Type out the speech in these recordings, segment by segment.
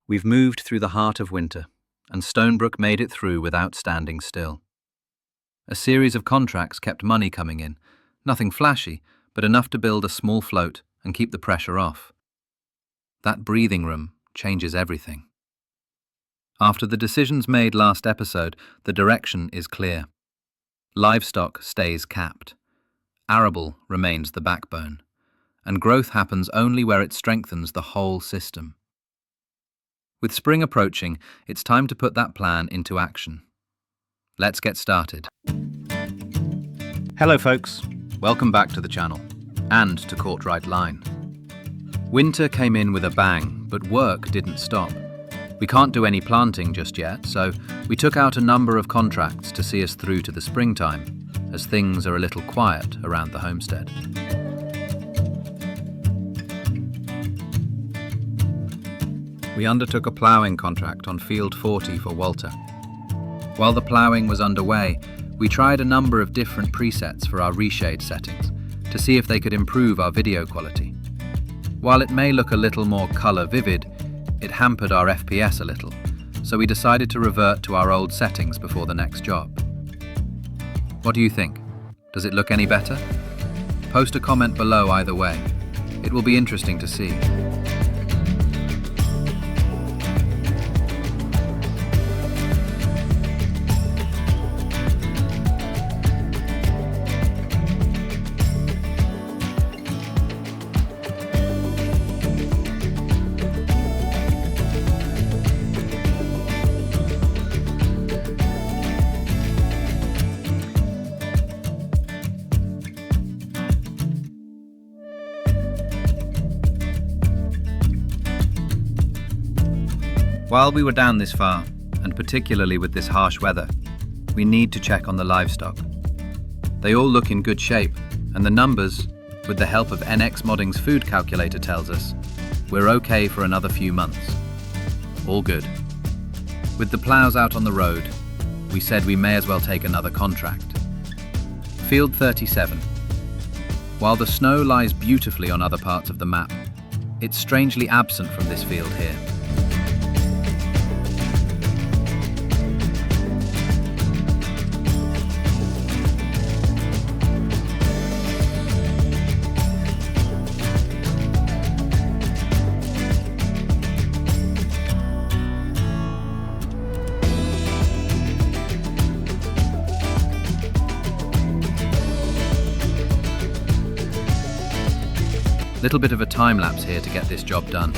We've moved through the heart of winter, and Stonebrook made it through without standing still. A series of contracts kept money coming in, nothing flashy, but enough to build a small float and keep the pressure off. That breathing room changes everything. After the decisions made last episode, the direction is clear. Livestock stays capped. Arable remains the backbone, and growth happens only where it strengthens the whole system. With spring approaching, it's time to put that plan into action. Let's get started. Hello folks, welcome back to the channel, and to Courtright Line. Winter came in with a bang, but work didn't stop. We can't do any planting just yet, so we took out a number of contracts to see us through to the springtime, as things are a little quiet around the homestead. We undertook a ploughing contract on Field 40 for Walter. While the ploughing was underway, we tried a number of different presets for our reshade settings to see if they could improve our video quality. While it may look a little more colour vivid, it hampered our FPS a little, so we decided to revert to our old settings before the next job. What do you think? Does it look any better? Post a comment below either way. It will be interesting to see. While we were down this far, and particularly with this harsh weather, we need to check on the livestock. They all look in good shape, and the numbers, with the help of NX Modding's food calculator, tells us we're okay for another few months. All good. With the ploughs out on the road, we said we may as well take another contract. Field 37. While the snow lies beautifully on other parts of the map, it's strangely absent from this field here. Little bit of a time lapse here to get this job done.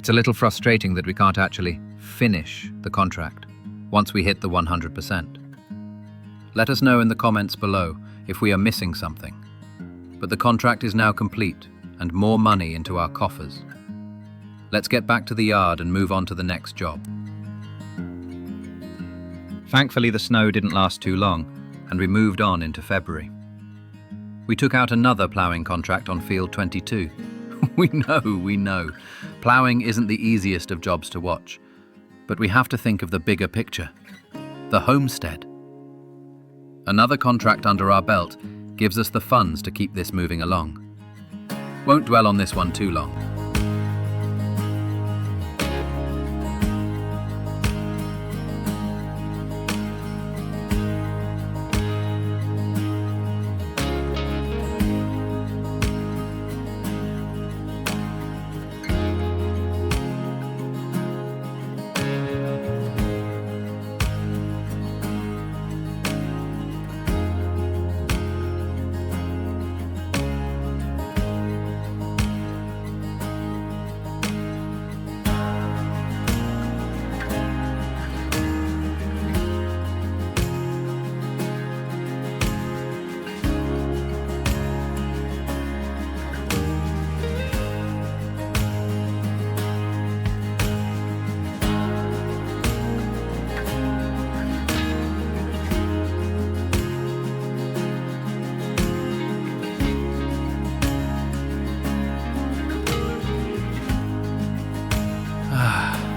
It's a little frustrating that we can't actually finish the contract once we hit the 100%. Let us know in the comments below if we are missing something. But the contract is now complete and more money into our coffers. Let's get back to the yard and move on to the next job. Thankfully, the snow didn't last too long, and we moved on into February. We took out another ploughing contract on field 22. We know. Ploughing isn't the easiest of jobs to watch, but we have to think of the bigger picture. The homestead. Another contract under our belt gives us the funds to keep this moving along. Won't dwell on this one too long.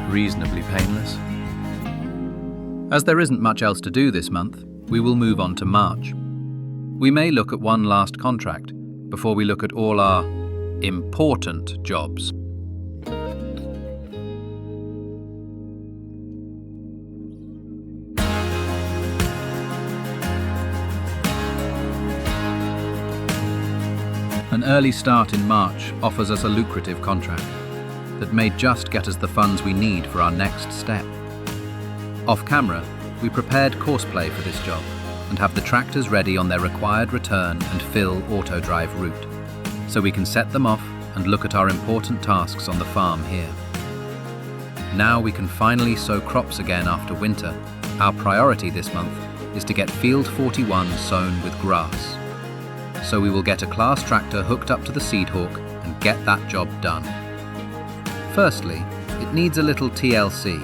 Reasonably painless. As there isn't much else to do this month, we will move on to March. We may look at one last contract before we look at all our important jobs. An early start in March offers us a lucrative contract that may just get us the funds we need for our next step. Off camera, we prepared courseplay for this job and have the tractors ready on their required return and fill auto-drive route, so we can set them off and look at our important tasks on the farm here. Now we can finally sow crops again after winter. Our priority this month is to get field 41 sown with grass. So we will get a class tractor hooked up to the seed hawk and get that job done. Firstly, it needs a little TLC.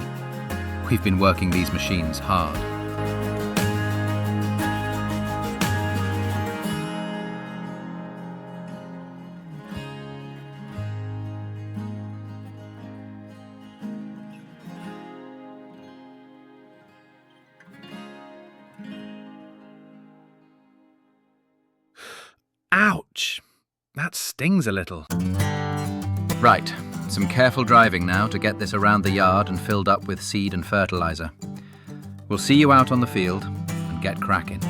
We've been working these machines hard. Ouch! That stings a little. Right. Some careful driving now to get this around the yard and filled up with seed and fertilizer. We'll see you out on the field and get cracking.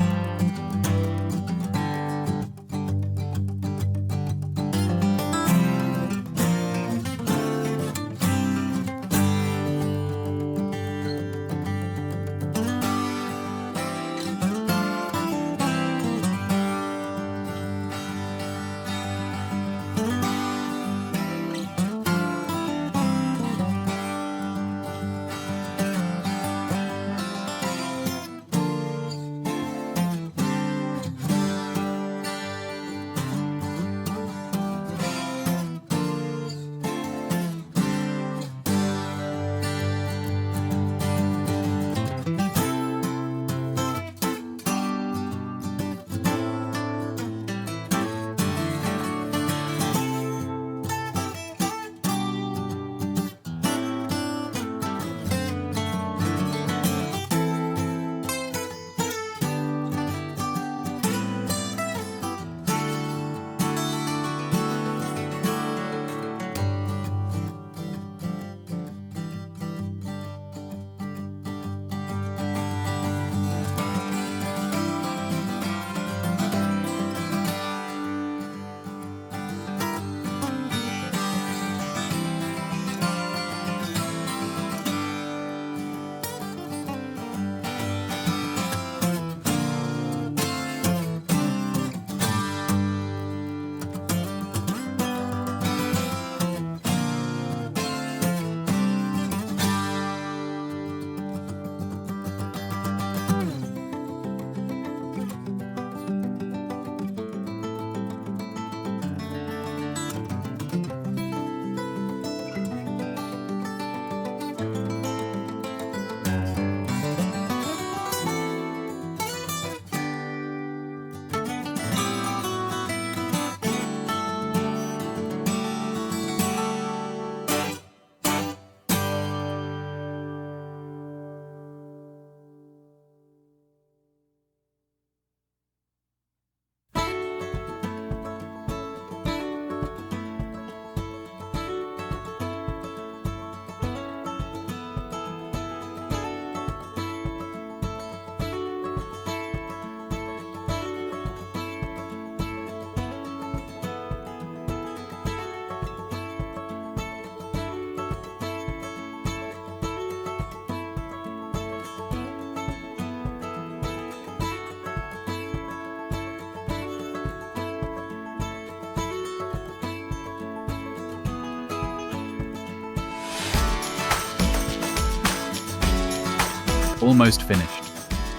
almost finished,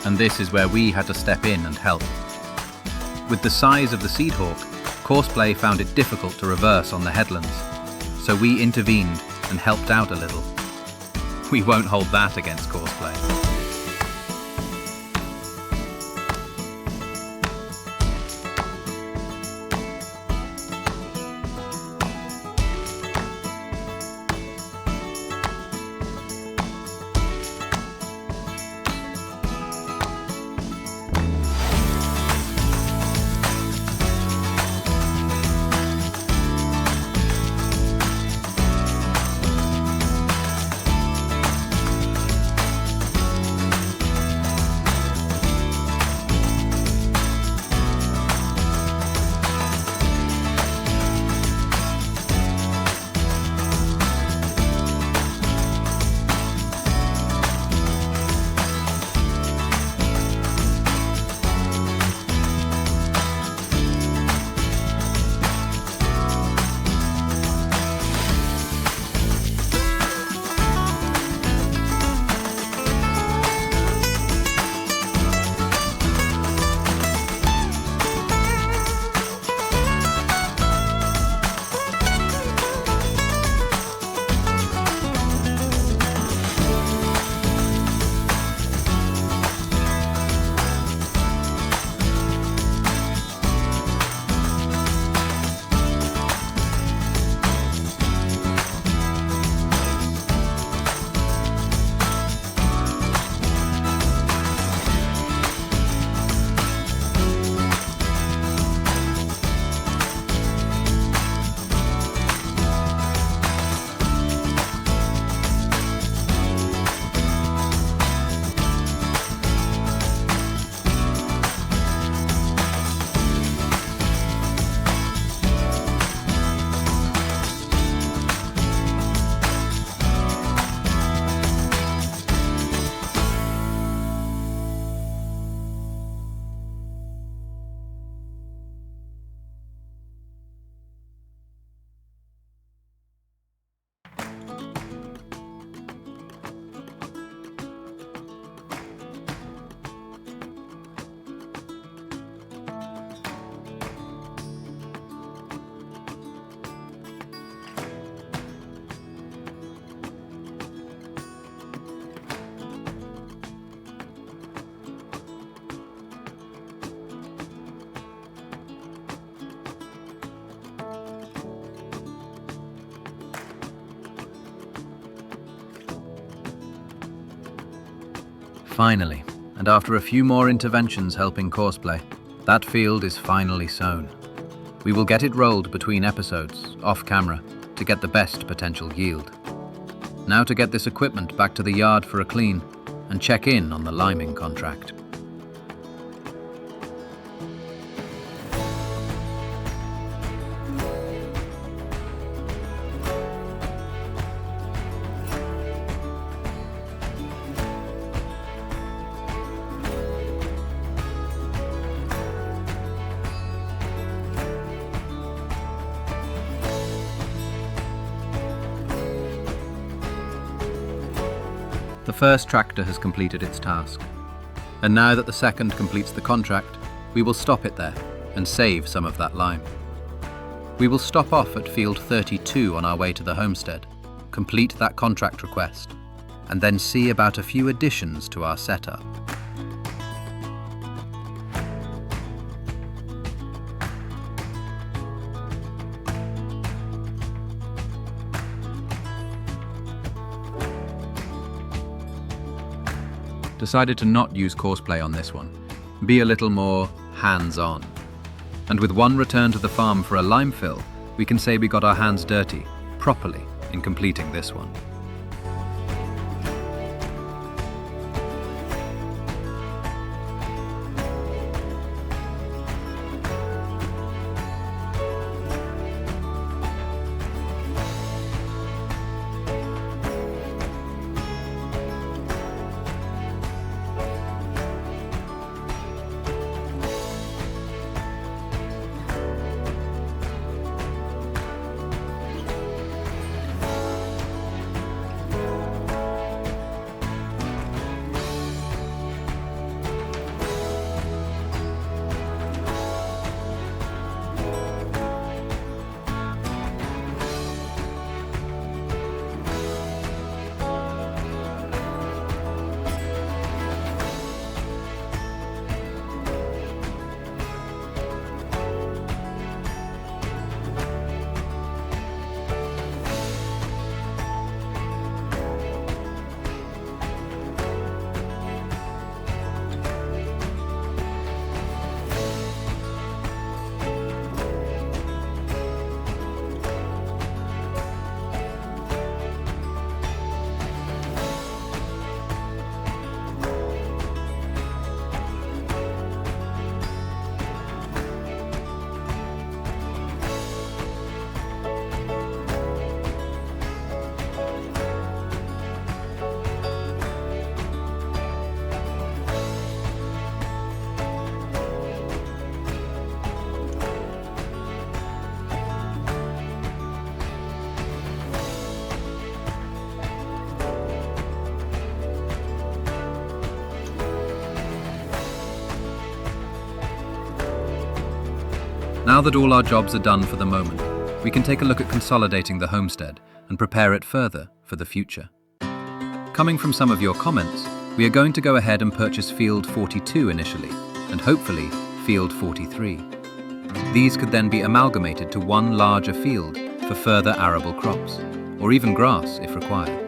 and this is where we had to step in and help. With the size of the Seed Hawk, Courseplay found it difficult to reverse on the headlands, so we intervened and helped out a little. We won't hold that against Courseplay. Finally, and after a few more interventions helping Courseplay, that field is finally sown. We will get it rolled between episodes, off camera, to get the best potential yield. Now to get this equipment back to the yard for a clean and check in on the liming contract. The first tractor has completed its task, and now that the second completes the contract, we will stop it there and save some of that lime. We will stop off at field 32 on our way to the homestead, complete that contract request, and then see about a few additions to our setup. Decided to not use Courseplay on this one, be a little more hands-on. And with one return to the farm for a lime fill, we can say we got our hands dirty, properly, in completing this one. Now that all our jobs are done for the moment, we can take a look at consolidating the homestead and prepare it further for the future. Coming from some of your comments, we are going to go ahead and purchase Field 42 initially, and hopefully Field 43. These could then be amalgamated to one larger field for further arable crops, or even grass if required.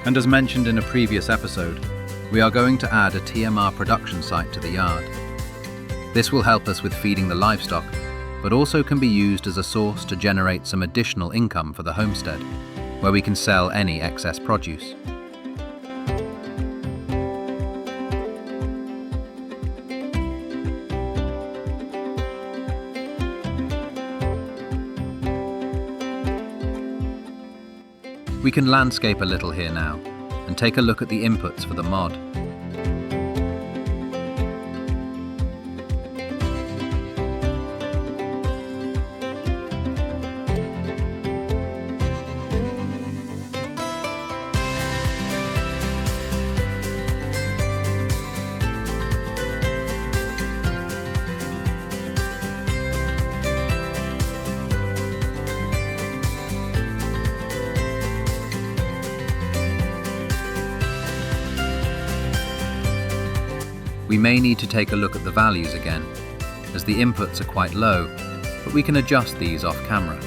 And as mentioned in a previous episode, we are going to add a TMR production site to the yard. This will help us with feeding the livestock, but also can be used as a source to generate some additional income for the homestead, where we can sell any excess produce. We can landscape a little here now and take a look at the inputs for the mod. We may need to take a look at the values again, as the inputs are quite low, but we can adjust these off camera.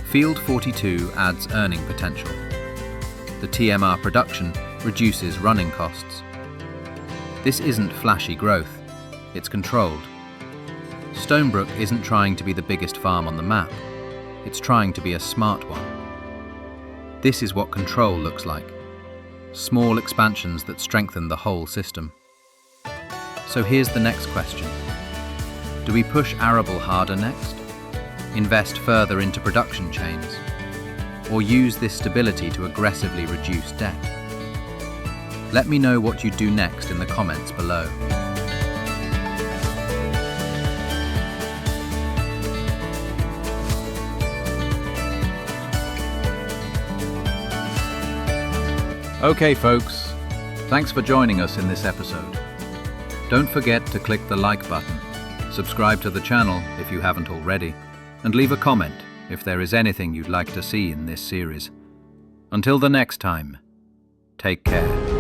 Field 42 adds earning potential. The TMR production reduces running costs. This isn't flashy growth, it's controlled. Stonebrook isn't trying to be the biggest farm on the map, it's trying to be a smart one. This is what control looks like. Small expansions that strengthen the whole system. So here's the next question. Do we push arable harder next? Invest further into production chains? Or use this stability to aggressively reduce debt? Let me know what you do next in the comments below. Okay folks, thanks for joining us in this episode. Don't forget to click the like button, subscribe to the channel if you haven't already, and leave a comment if there is anything you'd like to see in this series. Until the next time, take care.